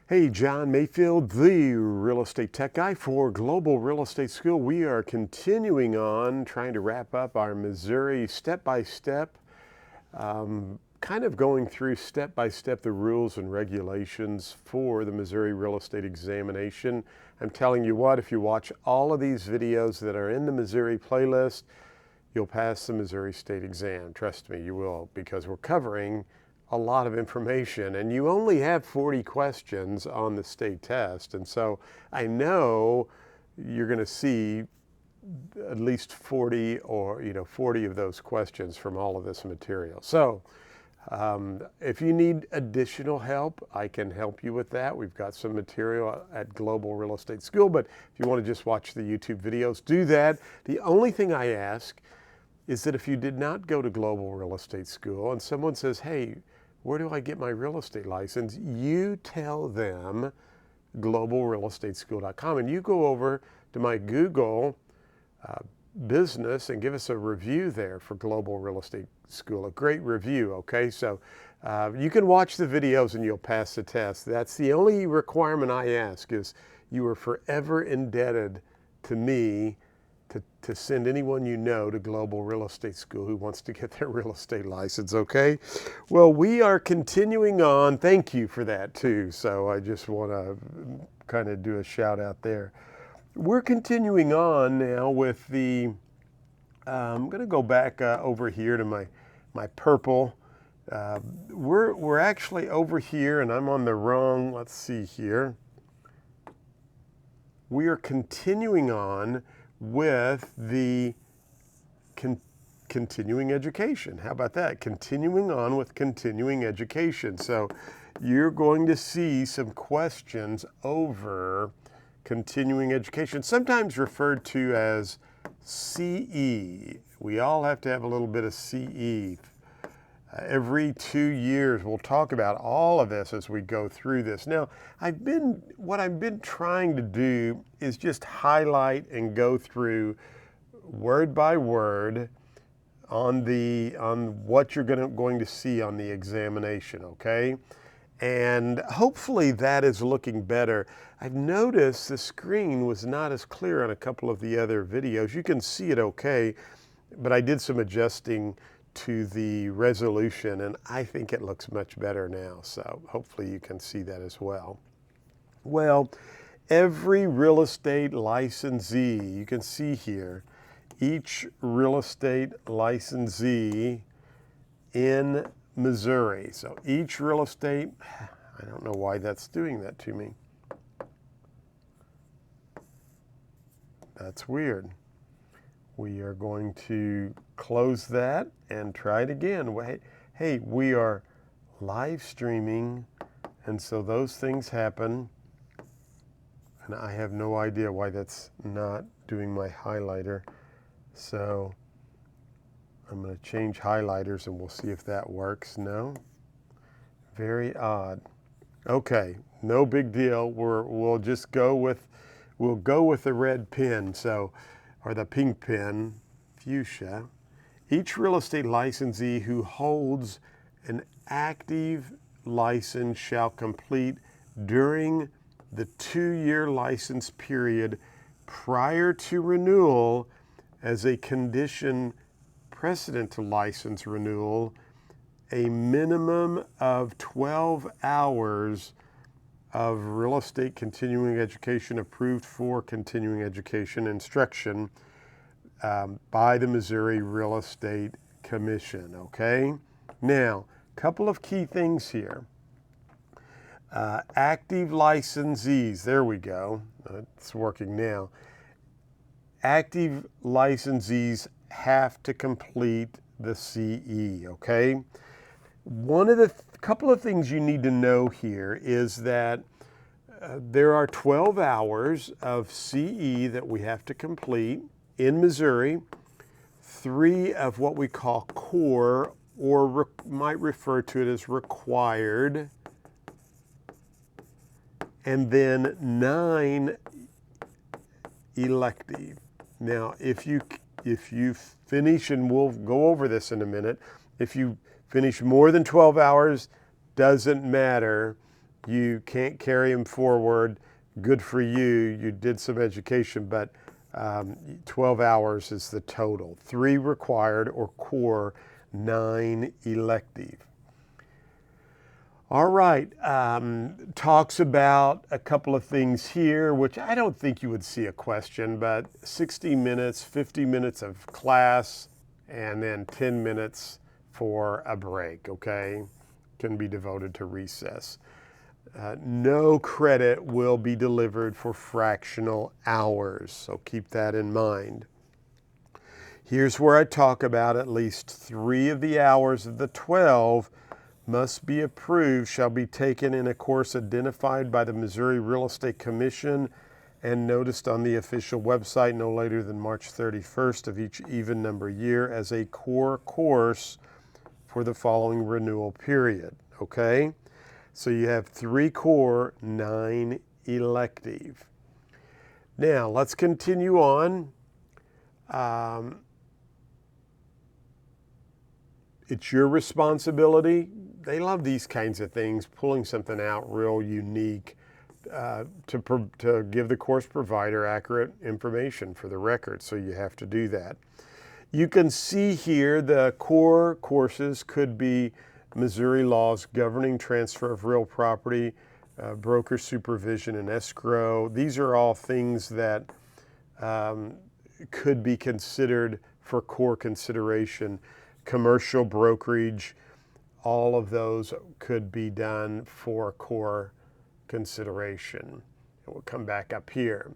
Hey, John Mayfield, the real estate tech guy for Global Real Estate School. We are continuing on trying to wrap up our Missouri step-by-step, kind of going through step-by-step the rules and regulations for the Missouri real estate examination. I'm telling you what, if you watch all of these videos that are in the Missouri playlist, you'll pass the Missouri state exam. Trust me, you will, because we're covering a lot of information, and you only have 40 questions on the state test. And so I know you're going to see at least 40 or 40 of those questions from all of this material. So if you need additional help, I can help you with that. We've got some material at Global Real Estate School, but if you want to just watch the YouTube videos, do that. The only thing I ask is that if you did not go to Global Real Estate School and someone says, hey, where do I get my real estate license? You tell them globalrealestateschool.com, and you go over to my Google business and give us a review there for Global Real Estate School, a great review, okay? So you can watch the videos and you'll pass the test. That's the only requirement I ask, is you are forever indebted to me to send anyone you know to Global Real Estate School who wants to get their real estate license, okay? Well, we are continuing on. Thank you for that too. So I just want to kind of do a shout out there. We're continuing on now with the, I'm going to go back over here to my purple. We're actually over here, and I'm on the wrong, let's see here. We are continuing on with the continuing education. How about that? Continuing on with continuing education. So you're going to see some questions over continuing education, sometimes referred to as CE. We all have to have a little bit of CE. Every 2 years, we'll talk about all of this as we go through this. Now, what I've been trying to do is just highlight and go through word by word on what you're going to see on the examination, okay? And hopefully that is looking better. I've noticed the screen was not as clear on a couple of the other videos. You can see it okay, but I did some adjusting to the resolution, and I think it looks much better now. So hopefully you can see that as well. Well, every real estate licensee, you can see here, each real estate licensee in Missouri. So each real estate, I don't know why that's doing that to me. That's weird. We are going to close that and try it again. Hey, we are live streaming, and so those things happen. And I have no idea why that's not doing my highlighter. So I'm going to change highlighters and we'll see if that works. No? Very odd. Okay, no big deal. We'll just go with the red pen. So, or the pink pen, fuchsia. Each real estate licensee who holds an active license shall complete during the 2-year license period prior to renewal as a condition precedent to license renewal, a minimum of 12 hours of real estate continuing education approved for continuing education instruction by the Missouri Real Estate Commission, okay? Now, a couple of key things here. Active licensees, there we go. It's working now. Active licensees have to complete the CE, okay? Couple of things you need to know here is that there are 12 hours of CE that we have to complete in Missouri, 3 of what we call core, or might refer to it as required, and then 9 elective. Now, if you finish, and we'll go over this in a minute, if you finish more than 12 hours, doesn't matter. you can't carry them forward. Good for you. You did some education, but 12 hours is the total. 3 required or core, 9 elective. All right, talks about a couple of things here, which I don't think you would see a question, but 60 minutes, 50 minutes of class, and then 10 minutes for a break, okay? Can be devoted to recess. No credit will be delivered for fractional hours, so keep that in mind. Here's where I talk about at least 3 of the hours of the 12 must be approved, shall be taken in a course identified by the Missouri Real Estate Commission and noticed on the official website no later than March 31st of each even number year as a core course for the following renewal period, okay? So you have 3 core, 9 elective. Now, let's continue on. It's your responsibility. They love these kinds of things, pulling something out real unique to give the course provider accurate information for the record, so you have to do that. You can see here the core courses could be Missouri laws governing transfer of real property, broker supervision and escrow. These are all things that could be considered for core consideration. Commercial brokerage, all of those could be done for core consideration. We'll come back up here.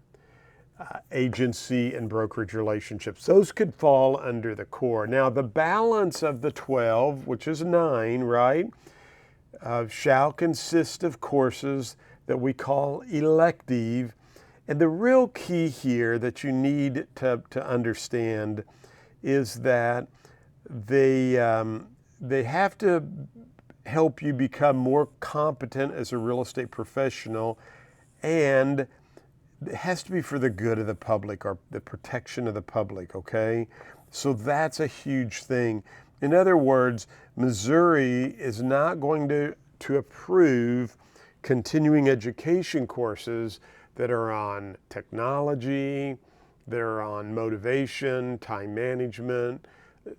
Agency and brokerage relationships, those could fall under the core. Now the balance of the 12, which is 9, right, shall consist of courses that we call elective. And the real key here that you need to understand is that they have to help you become more competent as a real estate professional, and it has to be for the good of the public or the protection of the public, okay? So that's a huge thing. In other words, Missouri is not going to approve continuing education courses that are on technology, that are on motivation, time management.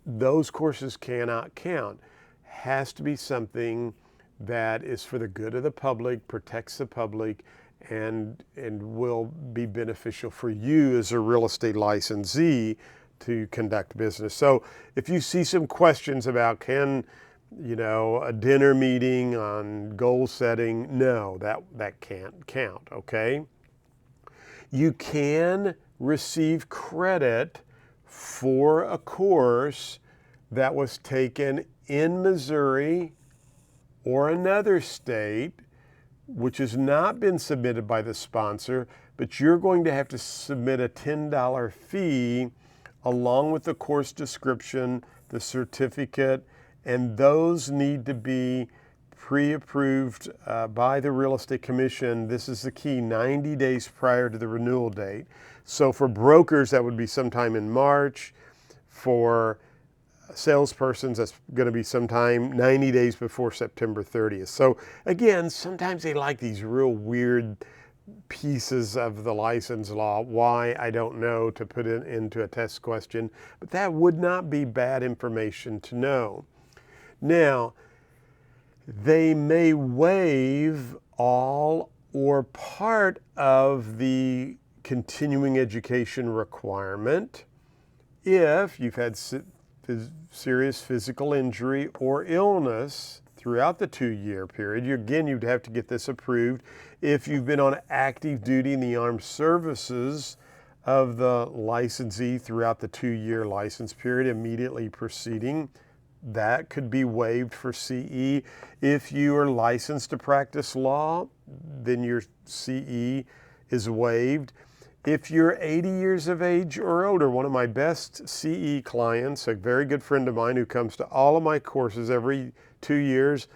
Those courses cannot count. Has to be something that is for the good of the public, protects the public, and will be beneficial for you as a real estate licensee to conduct business. So if you see some questions about a dinner meeting on goal setting, no, that can't count, okay? You can receive credit for a course that was taken in Missouri or another state, which has not been submitted by the sponsor, but you're going to have to submit a $10 fee along with the course description, the certificate, and those need to be pre-approved by the Real Estate Commission. This is the key, 90 days prior to the renewal date. So for brokers, that would be sometime in March. For salespersons, that's going to be sometime 90 days before September 30th. So again, sometimes they like these real weird pieces of the license law. Why, I don't know, to put it into a test question, but that would not be bad information to know. Now, they may waive all or part of the continuing education requirement if you've had serious physical injury or illness throughout the 2-year period. Again, you'd have to get this approved. If you've been on active duty in the armed services of the licensee throughout the 2-year license period immediately preceding, that could be waived for CE. If you are licensed to practice law, then your CE is waived. If you're 80 years of age or older, one of my best CE clients, a very good friend of mine who comes to all of my courses every 2 years,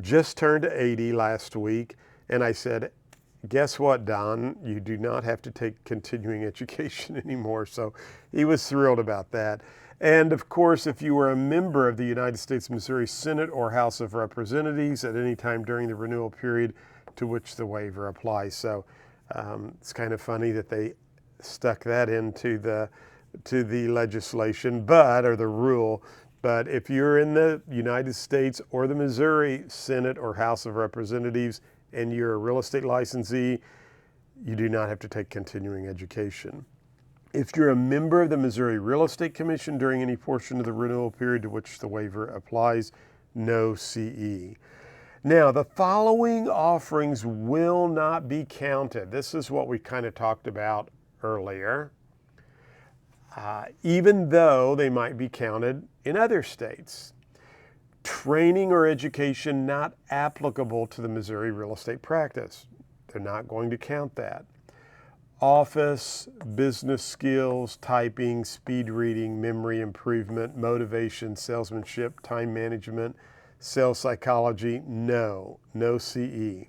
just turned 80 last week. And I said, guess what, Don? You do not have to take continuing education anymore. So he was thrilled about that. And of course, if you were a member of the United States Missouri Senate or House of Representatives at any time during the renewal period, to which the waiver applies. So it's kind of funny that they stuck that into the legislation, or the rule. But if you're in the United States or the Missouri Senate or House of Representatives and you're a real estate licensee, you do not have to take continuing education. If you're a member of the Missouri Real Estate Commission during any portion of the renewal period to which the waiver applies, no CE. Now, the following offerings will not be counted. This is what we kind of talked about earlier. Even though they might be counted in other states. Training or education not applicable to the Missouri real estate practice. They're not going to count that. Office, business skills, typing, speed reading, memory improvement, motivation, salesmanship, time management, sales psychology, no CE.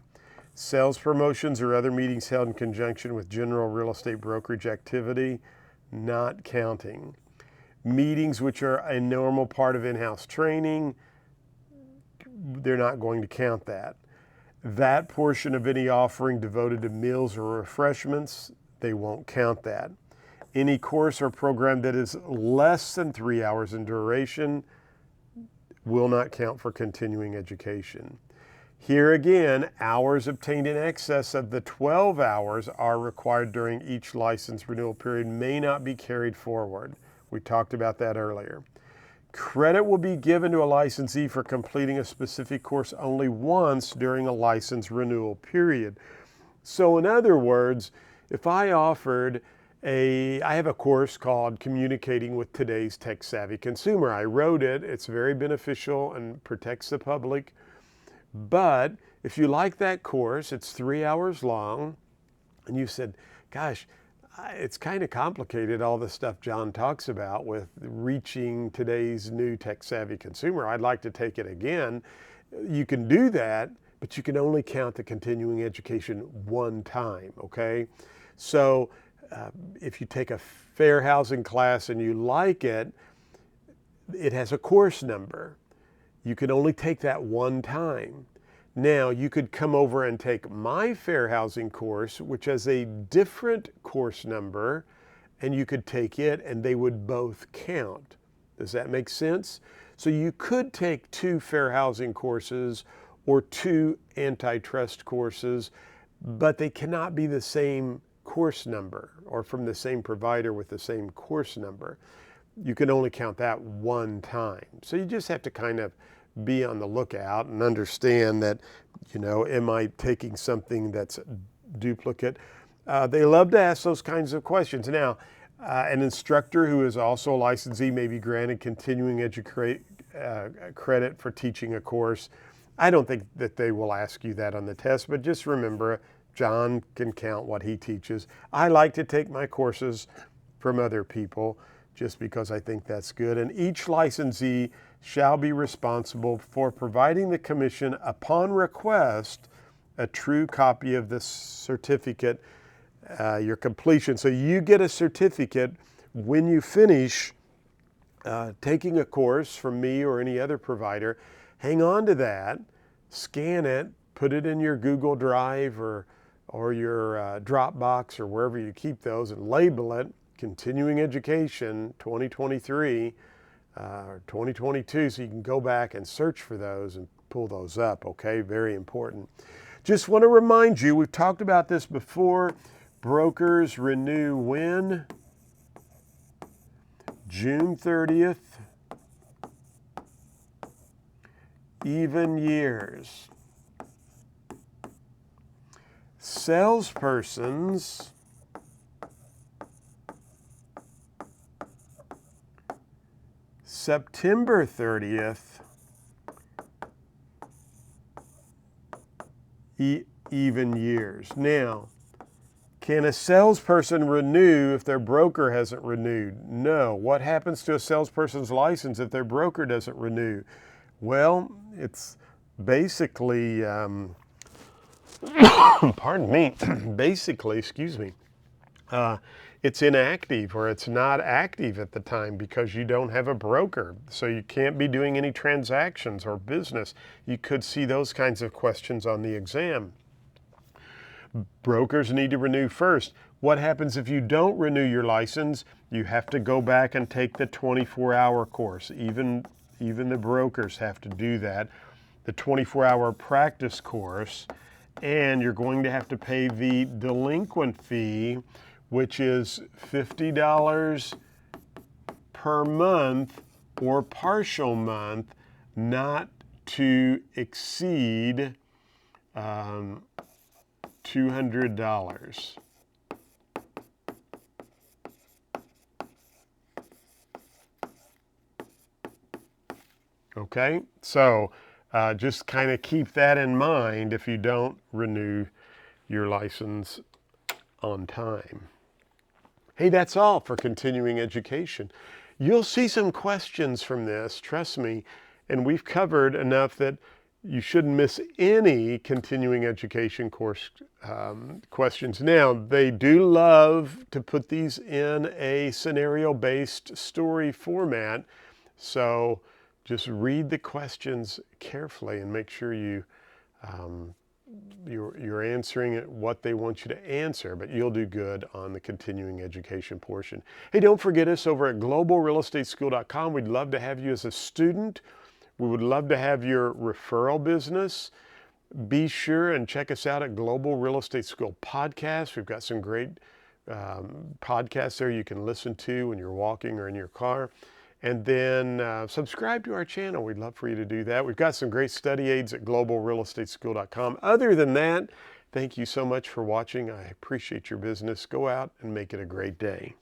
Sales promotions or other meetings held in conjunction with general real estate brokerage activity, not counting. Meetings which are a normal part of in-house training, they're not going to count that. That portion of any offering devoted to meals or refreshments, they won't count that. Any course or program that is less than 3 hours in duration will not count for continuing education. Here again, hours obtained in excess of the 12 hours are required during each license renewal period may not be carried forward. We talked about that earlier. Credit will be given to a licensee for completing a specific course only once during a license renewal period. So in other words, if I have a course called Communicating with Today's Tech Savvy Consumer. I wrote it, it's very beneficial and protects the public. But if you like that course, it's 3 hours long, and you said, gosh, it's kind of complicated, all the stuff John talks about with reaching today's new tech-savvy consumer. I'd like to take it again. You can do that, but you can only count the continuing education one time, okay? So if you take a fair housing class and you like it, it has a course number. You can only take that one time. Now, you could come over and take my fair housing course, which has a different course number, and you could take it and they would both count. Does that make sense? So you could take 2 fair housing courses or 2 antitrust courses, but they cannot be the same course number or from the same provider with the same course number. You can only count that one time. So you just have to kind of be on the lookout and understand that, am I taking something that's duplicate? They love to ask those kinds of questions. Now, an instructor who is also a licensee may be granted continuing credit for teaching a course. I don't think that they will ask you that on the test, but just remember, John can count what he teaches. I like to take my courses from other people just because I think that's good. And each licensee shall be responsible for providing the commission upon request a true copy of the certificate, your completion. So you get a certificate when you finish taking a course from me or any other provider. Hang on to that, scan it, put it in your Google Drive or your Dropbox or wherever you keep those, and label it Continuing Education 2023 or 2022, so you can go back and search for those and pull those up, okay? Very important. Just want to remind you, we've talked about this before, brokers renew when? June 30th, even years. Salespersons September 30th, even years. Now, can a salesperson renew if their broker hasn't renewed? No. What happens to a salesperson's license if their broker doesn't renew? Well, it's basically, pardon me, basically, excuse me, it's inactive or it's not active at the time because you don't have a broker. So you can't be doing any transactions or business. You could see those kinds of questions on the exam. Brokers need to renew first. What happens if you don't renew your license? You have to go back and take the 24-hour course. Even the brokers have to do that, the 24-hour practice course, and you're going to have to pay the delinquent fee, which is $50 per month or partial month, not to exceed $200. Okay, so just kind of keep that in mind if you don't renew your license on time. Hey, that's all for continuing education. You'll see some questions from this, trust me, and we've covered enough that you shouldn't miss any continuing education course questions. Now, they do love to put these in a scenario-based story format, so just read the questions carefully and make sure you're answering it what they want you to answer, but you'll do good on the continuing education portion. Hey, don't forget us over at globalrealestateschool.com. We'd love to have you as a student. We would love to have your referral business. Be sure and check us out at Global Real Estate School Podcast. We've got some great podcasts there you can listen to when you're walking or in your car. And then subscribe to our channel. We'd love for you to do that. We've got some great study aids at globalrealestateschool.com. Other than that, thank you so much for watching. I appreciate your business. Go out and make it a great day.